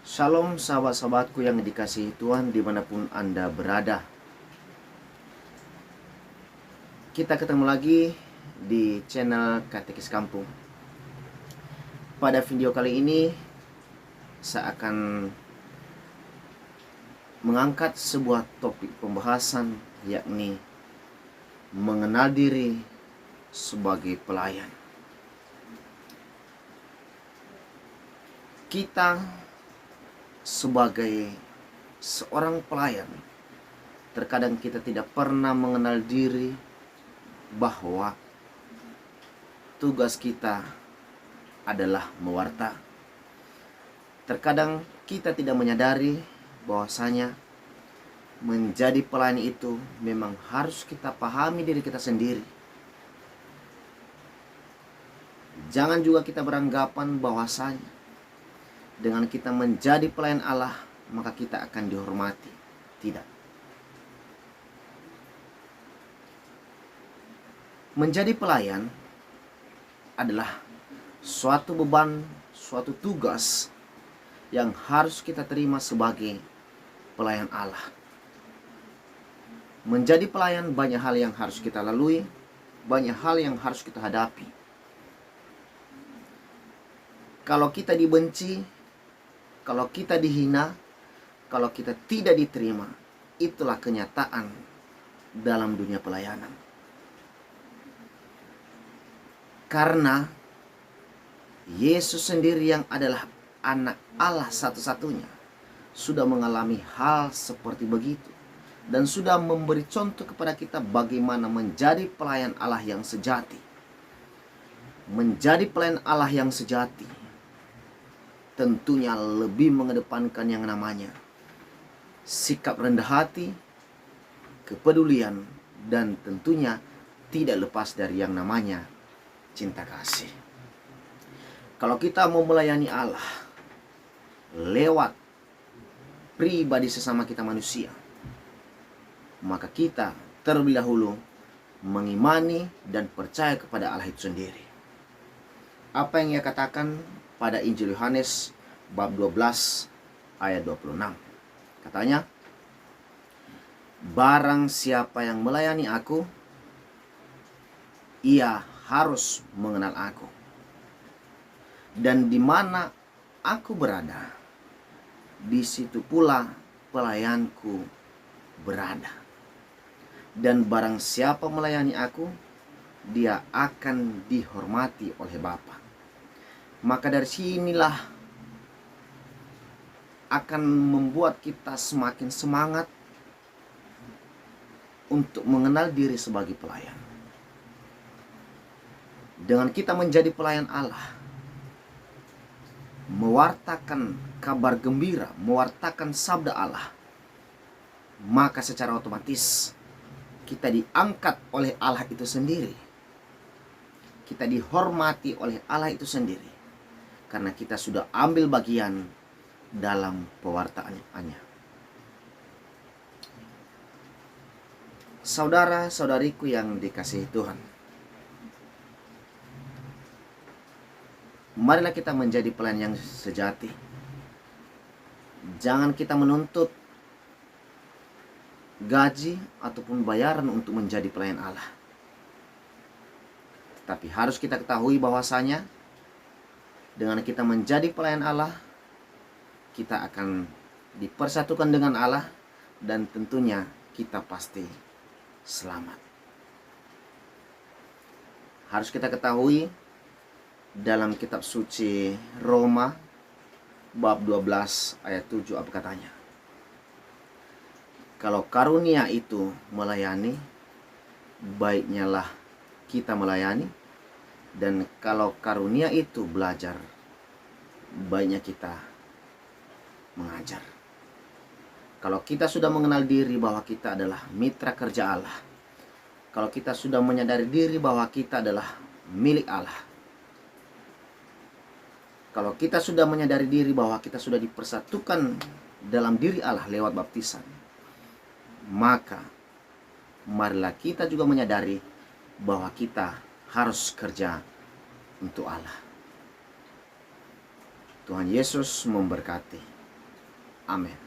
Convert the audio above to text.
Shalom sahabat-sahabatku yang dikasihi Tuhan dimanapun Anda berada. Kita ketemu lagi di channel Katekis Kampung. Pada video kali ini saya akan mengangkat sebuah topik pembahasan, yakni mengenal diri sebagai pelayan. Kita sebagai seorang pelayan, terkadang kita tidak pernah mengenal diri bahwa tugas kita adalah mewarta. Terkadang kita tidak menyadari bahwasanya menjadi pelayan itu memang harus kita pahami diri kita sendiri. Jangan juga kita beranggapan bahwasanya dengan kita menjadi pelayan Allah, maka kita akan dihormati. Tidak. Menjadi pelayan adalah suatu beban, suatu tugas yang harus kita terima sebagai pelayan Allah. Menjadi pelayan banyak hal yang harus kita lalui, banyak hal yang harus kita hadapi. Kalau kita dibenci, kalau kita dihina, kalau kita tidak diterima, itulah kenyataan dalam dunia pelayanan. Karena Yesus sendiri yang adalah anak Allah satu-satunya sudah mengalami hal seperti begitu, dan sudah memberi contoh kepada kita bagaimana menjadi pelayan Allah yang sejati. Menjadi pelayan Allah yang sejati tentunya lebih mengedepankan yang namanya sikap rendah hati, kepedulian, dan tentunya tidak lepas dari yang namanya cinta kasih. Kalau kita mau melayani Allah lewat pribadi sesama kita manusia, maka kita terlebih dahulu mengimani dan percaya kepada Allah itu sendiri. Apa yang ia katakan pada Injil Yohanes bab 12 ayat 26. Katanya, barang siapa yang melayani aku, ia harus mengenal aku. Dan di mana aku berada, di situ pula pelayanku berada. Dan barang siapa melayani aku, dia akan dihormati oleh Bapa. Maka dari sinilah akan membuat kita semakin semangat untuk mengenal diri sebagai pelayan. Dengan kita menjadi pelayan Allah, mewartakan kabar gembira, mewartakan sabda Allah, maka secara otomatis kita diangkat oleh Allah itu sendiri. Kita dihormati oleh Allah itu sendiri, karena kita sudah ambil bagian dalam pewartaannya. Saudara-saudariku yang dikasihi Tuhan, marilah kita menjadi pelayan yang sejati. Jangan kita menuntut gaji ataupun bayaran untuk menjadi pelayan Allah. Tetapi harus kita ketahui bahwasanya dengan kita menjadi pelayan Allah, kita akan dipersatukan dengan Allah, dan tentunya kita pasti selamat. Harus kita ketahui dalam kitab suci Roma bab 12 ayat 7 apa katanya? Kalau karunia itu melayani, baiknya lah kita melayani. Dan kalau karunia itu belajar, baiknya kita mengajar. Kalau kita sudah mengenal diri bahwa kita adalah mitra kerja Allah, kalau kita sudah menyadari diri bahwa kita adalah milik Allah, kalau kita sudah menyadari diri bahwa kita sudah dipersatukan dalam diri Allah lewat baptisan, maka marilah kita juga menyadari bahwa kita harus kerja untuk Allah. Tuhan Yesus memberkati. Amin.